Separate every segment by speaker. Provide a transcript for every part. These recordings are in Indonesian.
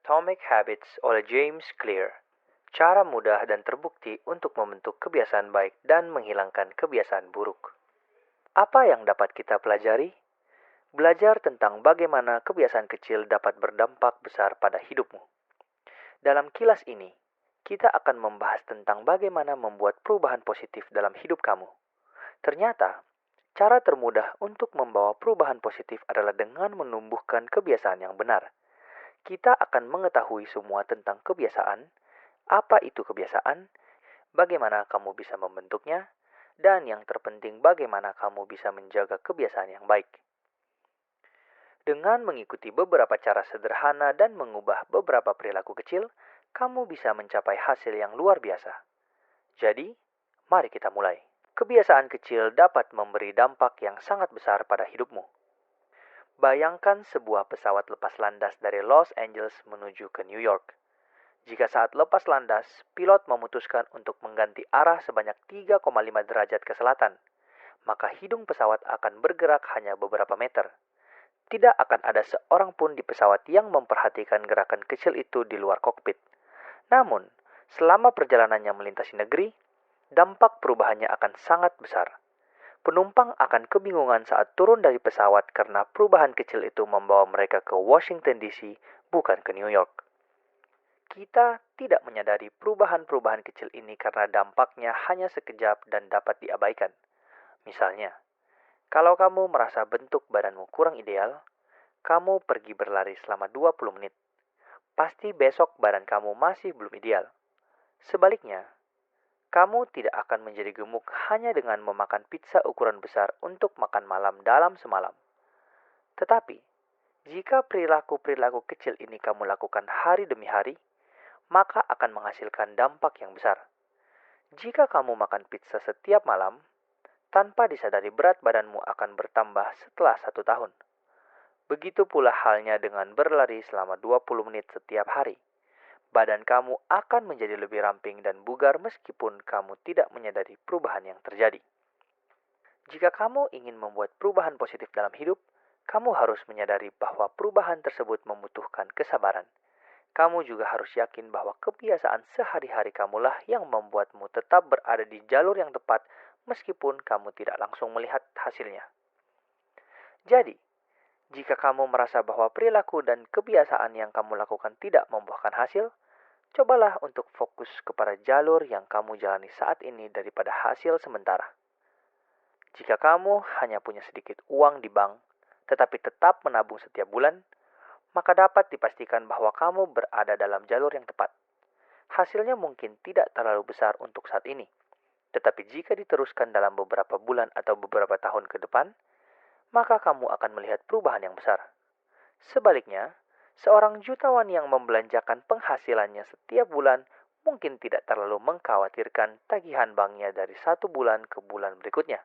Speaker 1: Atomic Habits oleh James Clear. Cara mudah dan terbukti untuk membentuk kebiasaan baik dan menghilangkan kebiasaan buruk. Apa yang dapat kita pelajari? Belajar tentang bagaimana kebiasaan kecil dapat berdampak besar pada hidupmu. Dalam kilas ini, kita akan membahas tentang bagaimana membuat perubahan positif dalam hidup kamu. Ternyata, cara termudah untuk membawa perubahan positif adalah dengan menumbuhkan kebiasaan yang benar. Kita akan mengetahui semua tentang kebiasaan, apa itu kebiasaan, bagaimana kamu bisa membentuknya, dan yang terpenting bagaimana kamu bisa menjaga kebiasaan yang baik. Dengan mengikuti beberapa cara sederhana dan mengubah beberapa perilaku kecil, kamu bisa mencapai hasil yang luar biasa. Jadi, mari kita mulai. Kebiasaan kecil dapat memberi dampak yang sangat besar pada hidupmu. Bayangkan sebuah pesawat lepas landas dari Los Angeles menuju ke New York. Jika saat lepas landas, pilot memutuskan untuk mengganti arah sebanyak 3,5 derajat ke selatan, maka hidung pesawat akan bergerak hanya beberapa meter. Tidak akan ada seorang pun di pesawat yang memperhatikan gerakan kecil itu di luar kokpit. Namun, selama perjalanannya melintasi negeri, dampak perubahannya akan sangat besar. Penumpang akan kebingungan saat turun dari pesawat karena perubahan kecil itu membawa mereka ke Washington DC, bukan ke New York. Kita tidak menyadari perubahan-perubahan kecil ini karena dampaknya hanya sekejap dan dapat diabaikan. Misalnya, kalau kamu merasa bentuk badanmu kurang ideal, kamu pergi berlari selama 20 menit. Pasti besok badan kamu masih belum ideal. Sebaliknya, kamu tidak akan menjadi gemuk hanya dengan memakan pizza ukuran besar untuk makan malam dalam semalam. Tetapi, jika perilaku-perilaku kecil ini kamu lakukan hari demi hari, maka akan menghasilkan dampak yang besar. Jika kamu makan pizza setiap malam, tanpa disadari berat badanmu akan bertambah setelah 1 tahun. Begitu pula halnya dengan berlari selama 20 menit setiap hari. Badan kamu akan menjadi lebih ramping dan bugar meskipun kamu tidak menyadari perubahan yang terjadi. Jika kamu ingin membuat perubahan positif dalam hidup, kamu harus menyadari bahwa perubahan tersebut membutuhkan kesabaran. Kamu juga harus yakin bahwa kebiasaan sehari-hari kamulah yang membuatmu tetap berada di jalur yang tepat meskipun kamu tidak langsung melihat hasilnya. Jadi, jika kamu merasa bahwa perilaku dan kebiasaan yang kamu lakukan tidak membuahkan hasil, cobalah untuk fokus kepada jalur yang kamu jalani saat ini daripada hasil sementara. Jika kamu hanya punya sedikit uang di bank, tetapi tetap menabung setiap bulan, maka dapat dipastikan bahwa kamu berada dalam jalur yang tepat. Hasilnya mungkin tidak terlalu besar untuk saat ini, tetapi jika diteruskan dalam beberapa bulan atau beberapa tahun ke depan, maka kamu akan melihat perubahan yang besar. Sebaliknya, seorang jutawan yang membelanjakan penghasilannya setiap bulan mungkin tidak terlalu mengkhawatirkan tagihan banknya dari 1 bulan ke bulan berikutnya.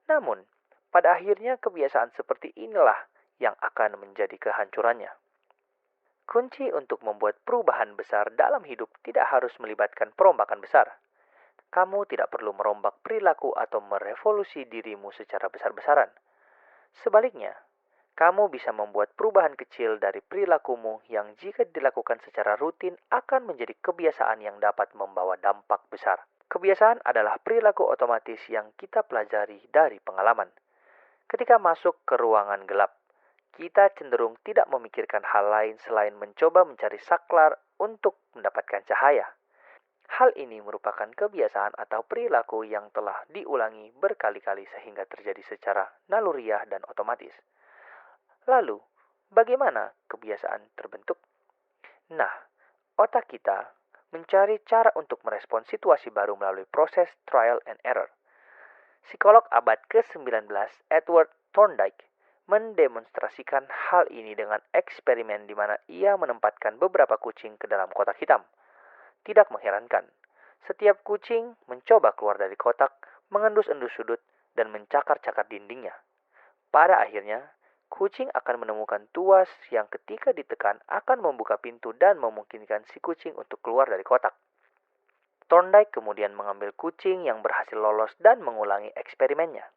Speaker 1: Namun, pada akhirnya kebiasaan seperti inilah yang akan menjadi kehancurannya. Kunci untuk membuat perubahan besar dalam hidup tidak harus melibatkan perombakan besar. Kamu tidak perlu merombak perilaku atau merevolusi dirimu secara besar-besaran. Sebaliknya, kamu bisa membuat perubahan kecil dari perilakumu yang jika dilakukan secara rutin akan menjadi kebiasaan yang dapat membawa dampak besar. Kebiasaan adalah perilaku otomatis yang kita pelajari dari pengalaman. Ketika masuk ke ruangan gelap, kita cenderung tidak memikirkan hal lain selain mencoba mencari saklar untuk mendapatkan cahaya. Hal ini merupakan kebiasaan atau perilaku yang telah diulangi berkali-kali sehingga terjadi secara naluriah dan otomatis. Lalu, bagaimana kebiasaan terbentuk? Nah, otak kita mencari cara untuk merespon situasi baru melalui proses trial and error. Psikolog abad ke-19 Edward Thorndike mendemonstrasikan hal ini dengan eksperimen di mana ia menempatkan beberapa kucing ke dalam kotak hitam. Tidak mengherankan, setiap kucing mencoba keluar dari kotak, mengendus-endus sudut, dan mencakar-cakar dindingnya. Pada akhirnya, kucing akan menemukan tuas yang ketika ditekan akan membuka pintu dan memungkinkan si kucing untuk keluar dari kotak. Thorndike kemudian mengambil kucing yang berhasil lolos dan mengulangi eksperimennya.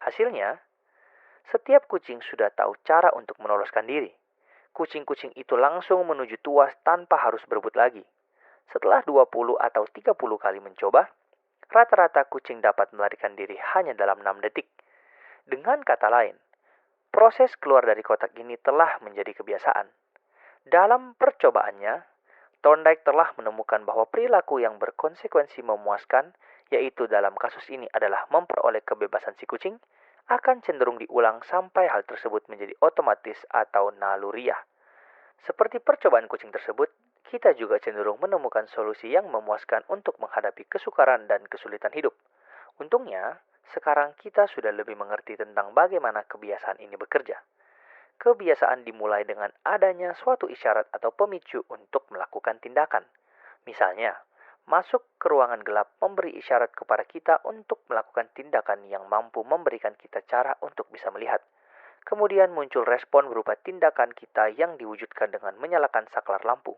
Speaker 1: Hasilnya, setiap kucing sudah tahu cara untuk meloloskan diri. Kucing-kucing itu langsung menuju tuas tanpa harus berebut lagi. Setelah 20 atau 30 kali mencoba, rata-rata kucing dapat melarikan diri hanya dalam 6 detik. Dengan kata lain, proses keluar dari kotak ini telah menjadi kebiasaan. Dalam percobaannya, Thorndike telah menemukan bahwa perilaku yang berkonsekuensi memuaskan, yaitu dalam kasus ini adalah memperoleh kebebasan si kucing, akan cenderung diulang sampai hal tersebut menjadi otomatis atau naluriah. Seperti percobaan kucing tersebut, kita juga cenderung menemukan solusi yang memuaskan untuk menghadapi kesukaran dan kesulitan hidup. Untungnya, sekarang kita sudah lebih mengerti tentang bagaimana kebiasaan ini bekerja. Kebiasaan dimulai dengan adanya suatu isyarat atau pemicu untuk melakukan tindakan. Misalnya, masuk ke ruangan gelap memberi isyarat kepada kita untuk melakukan tindakan yang mampu memberikan kita cara untuk bisa melihat. Kemudian muncul respon berupa tindakan kita yang diwujudkan dengan menyalakan saklar lampu.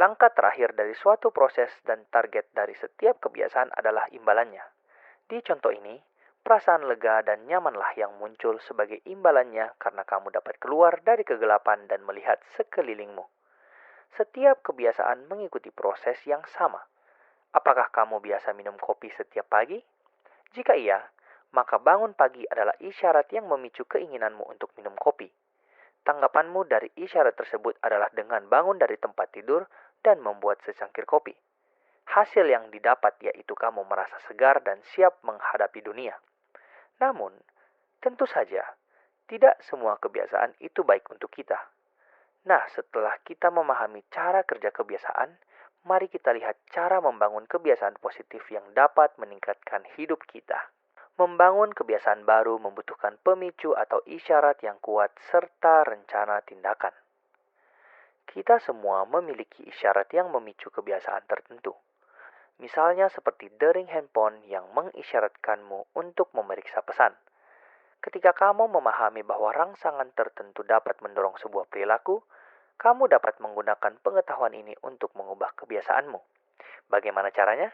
Speaker 1: Langkah terakhir dari suatu proses dan target dari setiap kebiasaan adalah imbalannya. Di contoh ini, perasaan lega dan nyamanlah yang muncul sebagai imbalannya karena kamu dapat keluar dari kegelapan dan melihat sekelilingmu. Setiap kebiasaan mengikuti proses yang sama. Apakah kamu biasa minum kopi setiap pagi? Jika iya, maka bangun pagi adalah isyarat yang memicu keinginanmu untuk minum kopi. Tanggapanmu dari isyarat tersebut adalah dengan bangun dari tempat tidur dan membuat secangkir kopi. Hasil yang didapat yaitu kamu merasa segar dan siap menghadapi dunia. Namun, tentu saja, tidak semua kebiasaan itu baik untuk kita. Nah, setelah kita memahami cara kerja kebiasaan, mari kita lihat cara membangun kebiasaan positif yang dapat meningkatkan hidup kita. Membangun kebiasaan baru membutuhkan pemicu atau isyarat yang kuat serta rencana tindakan. Kita semua memiliki isyarat yang memicu kebiasaan tertentu. Misalnya seperti dering handphone yang mengisyaratkanmu untuk memeriksa pesan. Ketika kamu memahami bahwa rangsangan tertentu dapat mendorong sebuah perilaku, kamu dapat menggunakan pengetahuan ini untuk mengubah kebiasaanmu. Bagaimana caranya?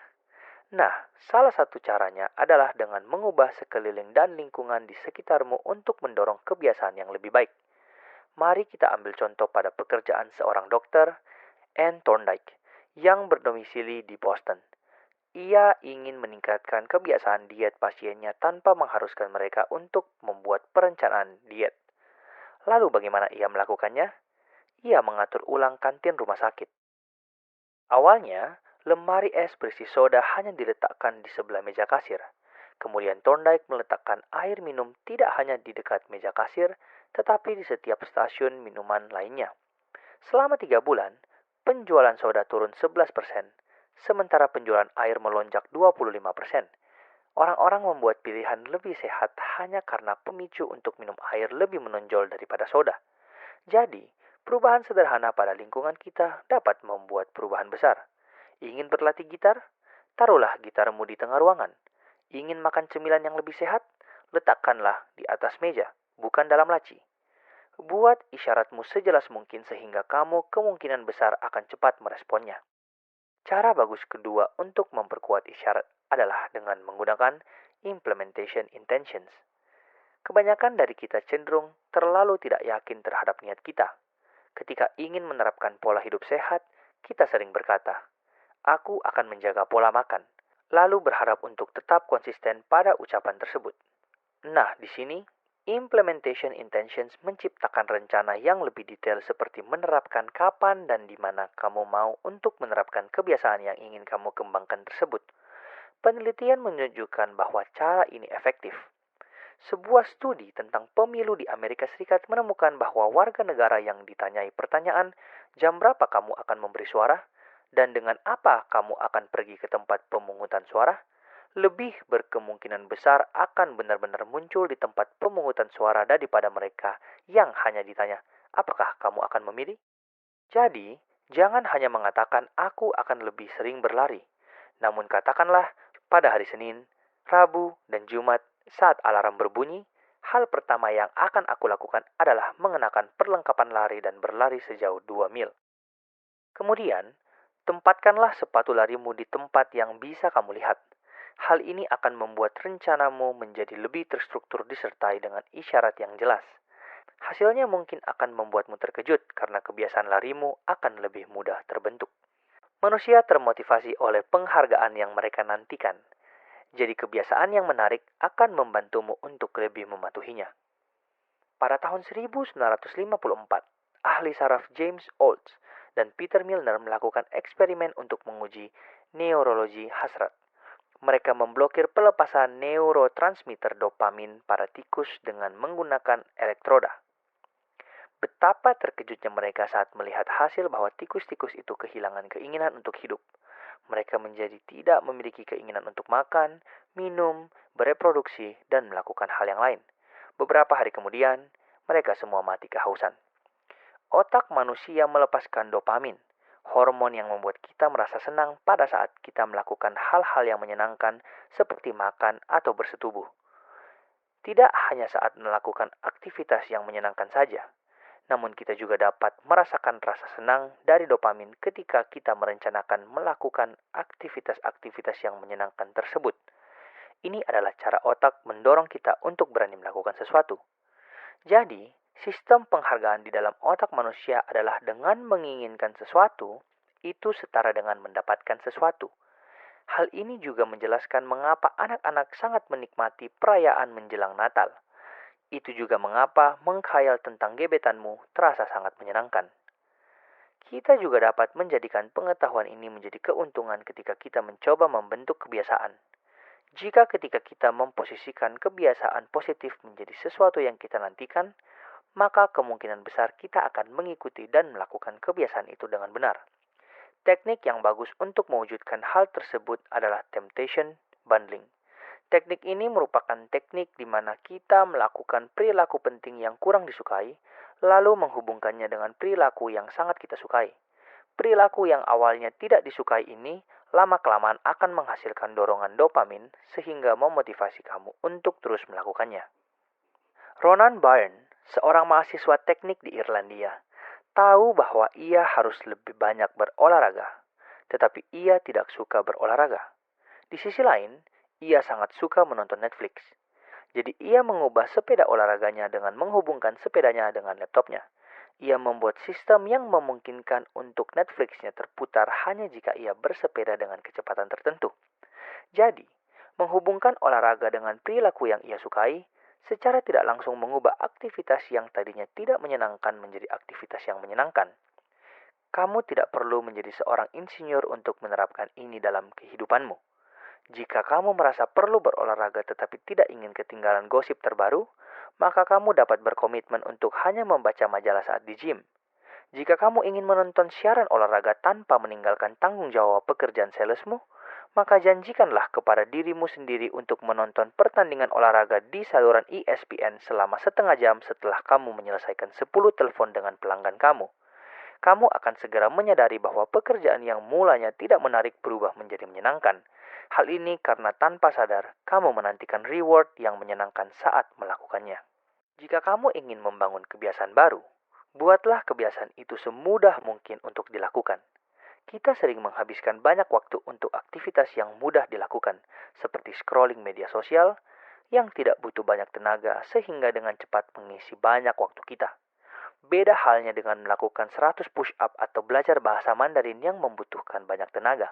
Speaker 1: Nah, salah satu caranya adalah dengan mengubah sekeliling dan lingkungan di sekitarmu untuk mendorong kebiasaan yang lebih baik. Mari kita ambil contoh pada pekerjaan seorang dokter, Anne Thorndike, yang berdomisili di Boston. Ia ingin meningkatkan kebiasaan diet pasiennya tanpa mengharuskan mereka untuk membuat perencanaan diet. Lalu bagaimana ia melakukannya? Ia mengatur ulang kantin rumah sakit. Awalnya, lemari es berisi soda hanya diletakkan di sebelah meja kasir. Kemudian Thorndike meletakkan air minum tidak hanya di dekat meja kasir, tetapi di setiap stasiun minuman lainnya. Selama 3 bulan, penjualan soda turun 11%. Sementara penjualan air melonjak 25%. Orang-orang membuat pilihan lebih sehat hanya karena pemicu untuk minum air lebih menonjol daripada soda. Jadi, perubahan sederhana pada lingkungan kita dapat membuat perubahan besar. Ingin berlatih gitar? Taruhlah gitarmu di tengah ruangan. Ingin makan cemilan yang lebih sehat? Letakkanlah di atas meja, bukan dalam laci. Buat isyaratmu sejelas mungkin sehingga kamu kemungkinan besar akan cepat meresponnya. Cara bagus kedua untuk memperkuat isyarat adalah dengan menggunakan implementation intentions. Kebanyakan dari kita cenderung terlalu tidak yakin terhadap niat kita. Ketika ingin menerapkan pola hidup sehat, kita sering berkata, "Aku akan menjaga pola makan," lalu berharap untuk tetap konsisten pada ucapan tersebut. Nah, di sini, implementation intentions menciptakan rencana yang lebih detail seperti menerapkan kapan dan di mana kamu mau untuk menerapkan kebiasaan yang ingin kamu kembangkan tersebut. Penelitian menunjukkan bahwa cara ini efektif. Sebuah studi tentang pemilu di Amerika Serikat menemukan bahwa warga negara yang ditanyai pertanyaan, "Jam berapa kamu akan memberi suara?" dan "Dengan apa kamu akan pergi ke tempat pemungutan suara?" lebih berkemungkinan besar akan benar-benar muncul di tempat pemungutan suara daripada mereka yang hanya ditanya, "Apakah kamu akan memilih?" Jadi, jangan hanya mengatakan, "Aku akan lebih sering berlari." Namun katakanlah, pada hari Senin, Rabu, dan Jumat saat alarm berbunyi, hal pertama yang akan aku lakukan adalah mengenakan perlengkapan lari dan berlari sejauh 2 mil. Kemudian, tempatkanlah sepatu larimu di tempat yang bisa kamu lihat. Hal ini akan membuat rencanamu menjadi lebih terstruktur disertai dengan isyarat yang jelas. Hasilnya mungkin akan membuatmu terkejut karena kebiasaan larimu akan lebih mudah terbentuk. Manusia termotivasi oleh penghargaan yang mereka nantikan. Jadi kebiasaan yang menarik akan membantumu untuk lebih mematuhinya. Pada tahun 1954, ahli saraf James Olds dan Peter Milner melakukan eksperimen untuk menguji neurologi hasrat. Mereka memblokir pelepasan neurotransmitter dopamin pada tikus dengan menggunakan elektroda. Betapa terkejutnya mereka saat melihat hasil bahwa tikus-tikus itu kehilangan keinginan untuk hidup. Mereka menjadi tidak memiliki keinginan untuk makan, minum, bereproduksi, dan melakukan hal yang lain. Beberapa hari kemudian, mereka semua mati kehausan. Otak manusia melepaskan dopamin, hormon yang membuat kita merasa senang pada saat kita melakukan hal-hal yang menyenangkan seperti makan atau bersetubuh. Tidak hanya saat melakukan aktivitas yang menyenangkan saja, namun kita juga dapat merasakan rasa senang dari dopamin ketika kita merencanakan melakukan aktivitas-aktivitas yang menyenangkan tersebut. Ini adalah cara otak mendorong kita untuk berani melakukan sesuatu. Jadi, sistem penghargaan di dalam otak manusia adalah dengan menginginkan sesuatu, itu setara dengan mendapatkan sesuatu. Hal ini juga menjelaskan mengapa anak-anak sangat menikmati perayaan menjelang Natal. Itu juga mengapa mengkhayal tentang gebetanmu terasa sangat menyenangkan. Kita juga dapat menjadikan pengetahuan ini menjadi keuntungan ketika kita mencoba membentuk kebiasaan. Jika ketika kita memposisikan kebiasaan positif menjadi sesuatu yang kita nantikan, maka kemungkinan besar kita akan mengikuti dan melakukan kebiasaan itu dengan benar. Teknik yang bagus untuk mewujudkan hal tersebut adalah temptation bundling. Teknik ini merupakan teknik di mana kita melakukan perilaku penting yang kurang disukai, lalu menghubungkannya dengan perilaku yang sangat kita sukai. Perilaku yang awalnya tidak disukai ini, lama-kelamaan akan menghasilkan dorongan dopamin sehingga memotivasi kamu untuk terus melakukannya. Ronan Byrne, seorang mahasiswa teknik di Irlandia, tahu bahwa ia harus lebih banyak berolahraga, tetapi ia tidak suka berolahraga. Di sisi lain, ia sangat suka menonton Netflix. Jadi ia mengubah sepeda olahraganya dengan menghubungkan sepedanya dengan laptopnya. Ia membuat sistem yang memungkinkan untuk Netflix-nya terputar hanya jika ia bersepeda dengan kecepatan tertentu. Jadi, menghubungkan olahraga dengan perilaku yang ia sukai, secara tidak langsung mengubah aktivitas yang tadinya tidak menyenangkan menjadi aktivitas yang menyenangkan. Kamu tidak perlu menjadi seorang insinyur untuk menerapkan ini dalam kehidupanmu. Jika kamu merasa perlu berolahraga tetapi tidak ingin ketinggalan gosip terbaru, maka kamu dapat berkomitmen untuk hanya membaca majalah saat di gym. Jika kamu ingin menonton siaran olahraga tanpa meninggalkan tanggung jawab pekerjaan salesmu, maka janjikanlah kepada dirimu sendiri untuk menonton pertandingan olahraga di saluran ESPN selama setengah jam setelah kamu menyelesaikan 10 telepon dengan pelanggan kamu. Kamu akan segera menyadari bahwa pekerjaan yang mulanya tidak menarik berubah menjadi menyenangkan. Hal ini karena tanpa sadar, kamu menantikan reward yang menyenangkan saat melakukannya. Jika kamu ingin membangun kebiasaan baru, buatlah kebiasaan itu semudah mungkin untuk dilakukan. Kita sering menghabiskan banyak waktu untuk aktivitas yang mudah dilakukan, seperti scrolling media sosial, yang tidak butuh banyak tenaga sehingga dengan cepat mengisi banyak waktu kita. Beda halnya dengan melakukan 100 push-up atau belajar bahasa Mandarin yang membutuhkan banyak tenaga.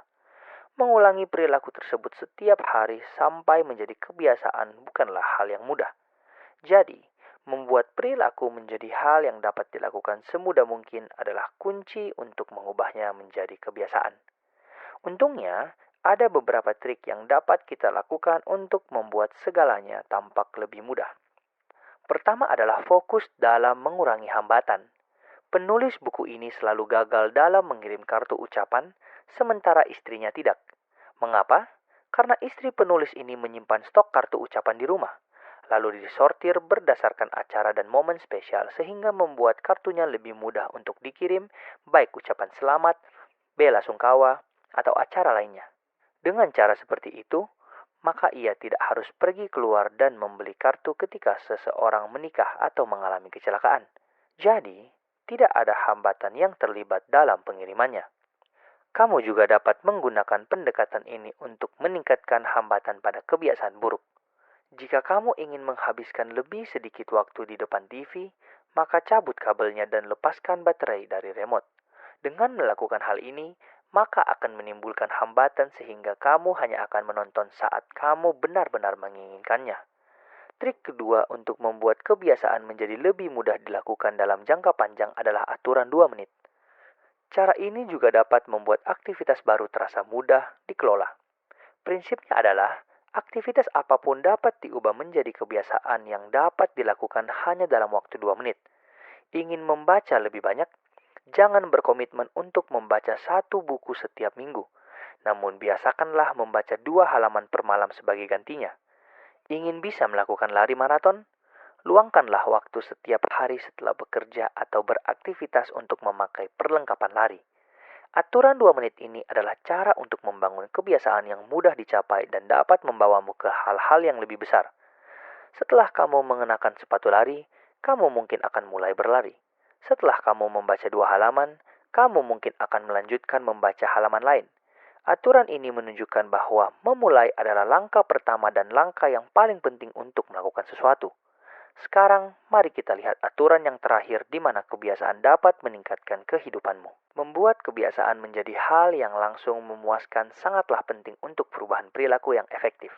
Speaker 1: Mengulangi perilaku tersebut setiap hari sampai menjadi kebiasaan bukanlah hal yang mudah. Jadi, membuat perilaku menjadi hal yang dapat dilakukan semudah mungkin adalah kunci untuk mengubahnya menjadi kebiasaan. Untungnya, ada beberapa trik yang dapat kita lakukan untuk membuat segalanya tampak lebih mudah. Pertama adalah fokus dalam mengurangi hambatan. Penulis buku ini selalu gagal dalam mengirim kartu ucapan, sementara istrinya tidak. Mengapa? Karena istri penulis ini menyimpan stok kartu ucapan di rumah, lalu disortir berdasarkan acara dan momen spesial sehingga membuat kartunya lebih mudah untuk dikirim, baik ucapan selamat, bela sungkawa, atau acara lainnya. Dengan cara seperti itu, maka ia tidak harus pergi keluar dan membeli kartu ketika seseorang menikah atau mengalami kecelakaan. Jadi, tidak ada hambatan yang terlibat dalam pengirimannya. Kamu juga dapat menggunakan pendekatan ini untuk meningkatkan hambatan pada kebiasaan buruk. Jika kamu ingin menghabiskan lebih sedikit waktu di depan TV, maka cabut kabelnya dan lepaskan baterai dari remote. Dengan melakukan hal ini, maka akan menimbulkan hambatan sehingga kamu hanya akan menonton saat kamu benar-benar menginginkannya. Trik kedua untuk membuat kebiasaan menjadi lebih mudah dilakukan dalam jangka panjang adalah aturan 2 menit. Cara ini juga dapat membuat aktivitas baru terasa mudah dikelola. Prinsipnya adalah, aktivitas apapun dapat diubah menjadi kebiasaan yang dapat dilakukan hanya dalam waktu 2 menit. Ingin membaca lebih banyak? Jangan berkomitmen untuk membaca 1 buku setiap minggu. Namun biasakanlah membaca 2 halaman per malam sebagai gantinya. Ingin bisa melakukan lari maraton? Luangkanlah waktu setiap hari setelah bekerja atau beraktivitas untuk memakai perlengkapan lari. Aturan 2 menit ini adalah cara untuk membangun kebiasaan yang mudah dicapai dan dapat membawamu ke hal-hal yang lebih besar. Setelah kamu mengenakan sepatu lari, kamu mungkin akan mulai berlari. Setelah kamu membaca 2 halaman, kamu mungkin akan melanjutkan membaca halaman lain. Aturan ini menunjukkan bahwa memulai adalah langkah pertama dan langkah yang paling penting untuk melakukan sesuatu. Sekarang, mari kita lihat aturan yang terakhir di mana kebiasaan dapat meningkatkan kehidupanmu. Membuat kebiasaan menjadi hal yang langsung memuaskan sangatlah penting untuk perubahan perilaku yang efektif.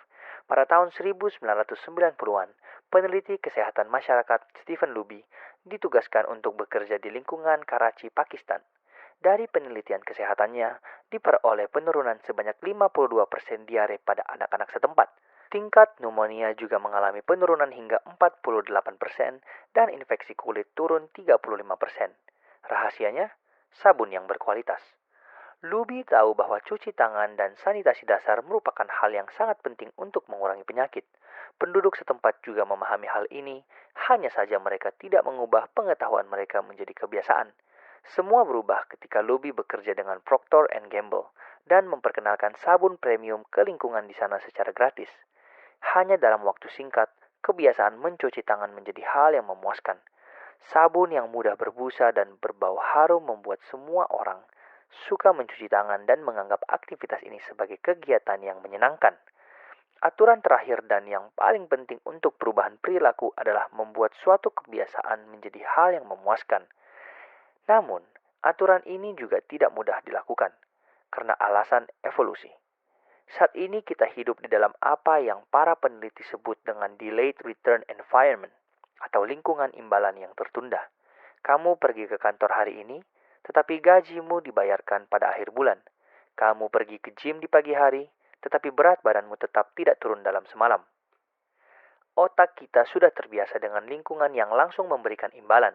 Speaker 1: Pada tahun 1990-an, peneliti kesehatan masyarakat Stephen Luby ditugaskan untuk bekerja di lingkungan Karachi, Pakistan. Dari penelitian kesehatannya, diperoleh penurunan sebanyak 52% diare pada anak-anak setempat. Tingkat pneumonia juga mengalami penurunan hingga 48% dan infeksi kulit turun 35%. Rahasianya, sabun yang berkualitas. Luby tahu bahwa cuci tangan dan sanitasi dasar merupakan hal yang sangat penting untuk mengurangi penyakit. Penduduk setempat juga memahami hal ini, hanya saja mereka tidak mengubah pengetahuan mereka menjadi kebiasaan. Semua berubah ketika Luby bekerja dengan Procter and Gamble dan memperkenalkan sabun premium ke lingkungan di sana secara gratis. Hanya dalam waktu singkat, kebiasaan mencuci tangan menjadi hal yang memuaskan. Sabun yang mudah berbusa dan berbau harum membuat semua orang suka mencuci tangan dan menganggap aktivitas ini sebagai kegiatan yang menyenangkan. Aturan terakhir dan yang paling penting untuk perubahan perilaku adalah membuat suatu kebiasaan menjadi hal yang memuaskan. Namun, aturan ini juga tidak mudah dilakukan karena alasan evolusi. Saat ini kita hidup di dalam apa yang para peneliti sebut dengan delayed return environment atau lingkungan imbalan yang tertunda. Kamu pergi ke kantor hari ini, tetapi gajimu dibayarkan pada akhir bulan. Kamu pergi ke gym di pagi hari, tetapi berat badanmu tetap tidak turun dalam semalam. Otak kita sudah terbiasa dengan lingkungan yang langsung memberikan imbalan.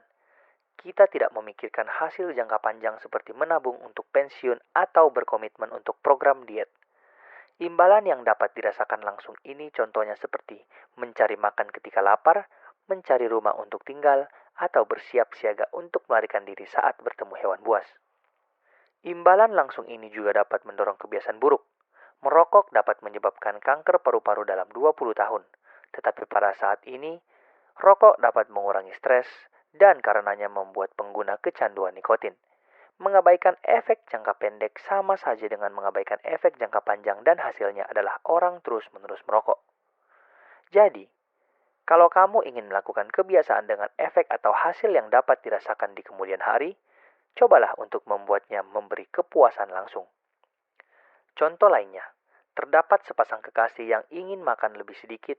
Speaker 1: Kita tidak memikirkan hasil jangka panjang seperti menabung untuk pensiun atau berkomitmen untuk program diet. Imbalan yang dapat dirasakan langsung ini contohnya seperti mencari makan ketika lapar, mencari rumah untuk tinggal, atau bersiap siaga untuk melarikan diri saat bertemu hewan buas. Imbalan langsung ini juga dapat mendorong kebiasaan buruk. Merokok dapat menyebabkan kanker paru-paru dalam 20 tahun. Tetapi pada saat ini, rokok dapat mengurangi stres dan karenanya membuat pengguna kecanduan nikotin. Mengabaikan efek jangka pendek sama saja dengan mengabaikan efek jangka panjang dan hasilnya adalah orang terus-menerus merokok. Jadi, kalau kamu ingin melakukan kebiasaan dengan efek atau hasil yang dapat dirasakan di kemudian hari, cobalah untuk membuatnya memberi kepuasan langsung. Contoh lainnya, terdapat sepasang kekasih yang ingin makan lebih sedikit,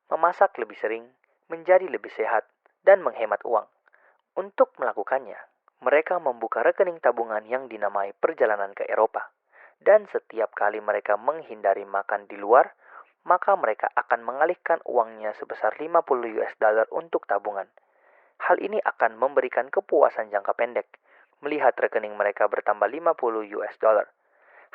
Speaker 1: memasak lebih sering, menjadi lebih sehat, dan menghemat uang. Untuk melakukannya, mereka membuka rekening tabungan yang dinamai perjalanan ke Eropa. Dan setiap kali mereka menghindari makan di luar, maka mereka akan mengalihkan uangnya sebesar 50 US dollar untuk tabungan. Hal ini akan memberikan kepuasan jangka pendek, melihat rekening mereka bertambah 50 US dollar.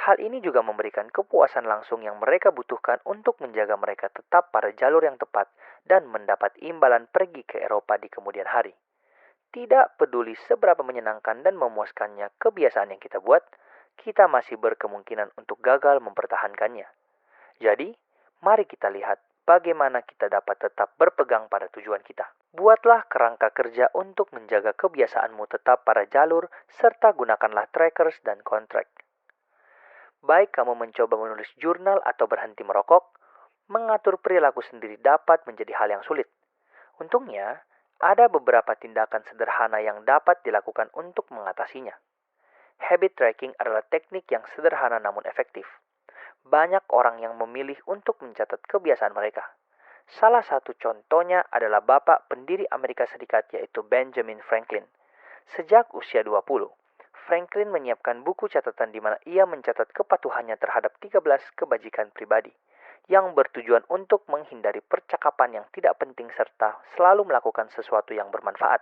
Speaker 1: Hal ini juga memberikan kepuasan langsung yang mereka butuhkan untuk menjaga mereka tetap pada jalur yang tepat dan mendapat imbalan pergi ke Eropa di kemudian hari. Tidak peduli seberapa menyenangkan dan memuaskannya kebiasaan yang kita buat, kita masih berkemungkinan untuk gagal mempertahankannya. Jadi, mari kita lihat bagaimana kita dapat tetap berpegang pada tujuan kita. Buatlah kerangka kerja untuk menjaga kebiasaanmu tetap pada jalur, serta gunakanlah trackers dan kontrak. Baik kamu mencoba menulis jurnal atau berhenti merokok, mengatur perilaku sendiri dapat menjadi hal yang sulit. Untungnya, Ada beberapa tindakan sederhana yang dapat dilakukan untuk mengatasinya. Habit tracking adalah teknik yang sederhana namun efektif. Banyak orang yang memilih untuk mencatat kebiasaan mereka. Salah satu contohnya adalah Bapak pendiri Amerika Serikat yaitu Benjamin Franklin. Sejak usia 20, Franklin menyiapkan buku catatan di mana ia mencatat kepatuhannya terhadap 13 kebajikan pribadi yang bertujuan untuk menghindari percakapan yang tidak penting serta selalu melakukan sesuatu yang bermanfaat.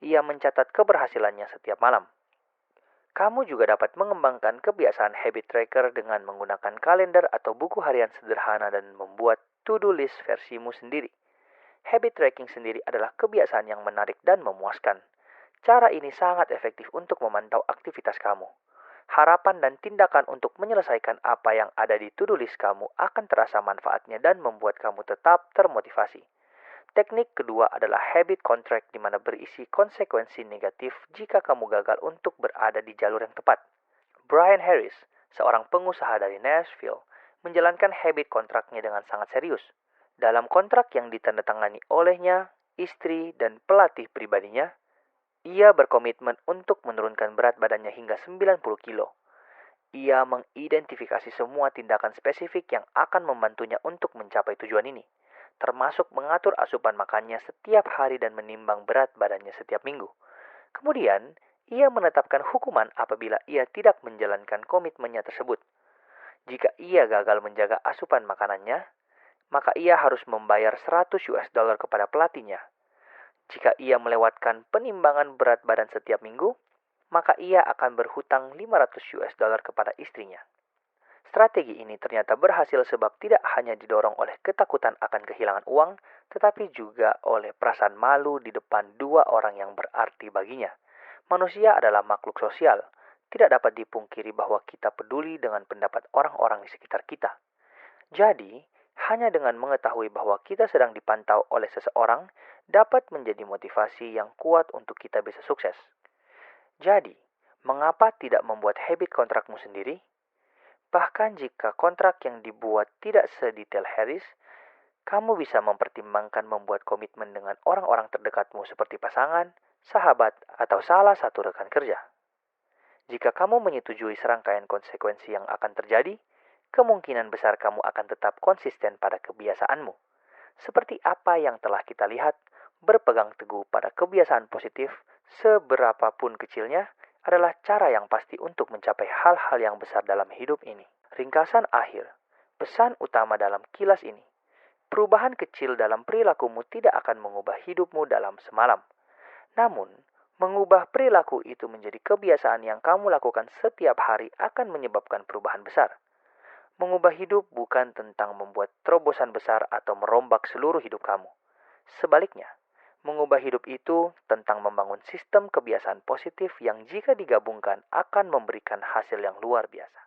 Speaker 1: Ia mencatat keberhasilannya setiap malam. Kamu juga dapat mengembangkan kebiasaan habit tracker dengan menggunakan kalender atau buku harian sederhana dan membuat to-do list versimu sendiri. Habit tracking sendiri adalah kebiasaan yang menarik dan memuaskan. Cara ini sangat efektif untuk memantau aktivitas kamu. Harapan dan tindakan untuk menyelesaikan apa yang ada di to-do list kamu akan terasa manfaatnya dan membuat kamu tetap termotivasi. Teknik kedua adalah habit contract di mana berisi konsekuensi negatif jika kamu gagal untuk berada di jalur yang tepat. Brian Harris, seorang pengusaha dari Nashville, menjalankan habit kontraknya dengan sangat serius. Dalam kontrak yang ditandatangani olehnya, istri, dan pelatih pribadinya, ia berkomitmen untuk menurunkan berat badannya hingga 90 kilo. Ia mengidentifikasi semua tindakan spesifik yang akan membantunya untuk mencapai tujuan ini, termasuk mengatur asupan makannya setiap hari dan menimbang berat badannya setiap minggu. Kemudian, ia menetapkan hukuman apabila ia tidak menjalankan komitmennya tersebut. Jika ia gagal menjaga asupan makanannya, maka ia harus membayar 100 US dollar kepada pelatihnya. Jika ia melewatkan penimbangan berat badan setiap minggu, maka ia akan berhutang 500 US dollar kepada istrinya. Strategi ini ternyata berhasil sebab tidak hanya didorong oleh ketakutan akan kehilangan uang, tetapi juga oleh perasaan malu di depan dua orang yang berarti baginya. Manusia adalah makhluk sosial. Tidak dapat dipungkiri bahwa kita peduli dengan pendapat orang-orang di sekitar kita. Jadi, hanya dengan mengetahui bahwa kita sedang dipantau oleh seseorang dapat menjadi motivasi yang kuat untuk kita bisa sukses. Jadi, mengapa tidak membuat habit kontrakmu sendiri? Bahkan jika kontrak yang dibuat tidak sedetail Harris, kamu bisa mempertimbangkan membuat komitmen dengan orang-orang terdekatmu seperti pasangan, sahabat, atau salah satu rekan kerja. Jika kamu menyetujui serangkaian konsekuensi yang akan terjadi, kemungkinan besar kamu akan tetap konsisten pada kebiasaanmu. Seperti apa yang telah kita lihat, berpegang teguh pada kebiasaan positif, seberapapun kecilnya, adalah cara yang pasti untuk mencapai hal-hal yang besar dalam hidup ini. Ringkasan akhir, pesan utama dalam kilas ini. Perubahan kecil dalam perilakumu tidak akan mengubah hidupmu dalam semalam. Namun, mengubah perilaku itu menjadi kebiasaan yang kamu lakukan setiap hari akan menyebabkan perubahan besar. Mengubah hidup bukan tentang membuat terobosan besar atau merombak seluruh hidup kamu. Sebaliknya, mengubah hidup itu tentang membangun sistem kebiasaan positif yang jika digabungkan akan memberikan hasil yang luar biasa.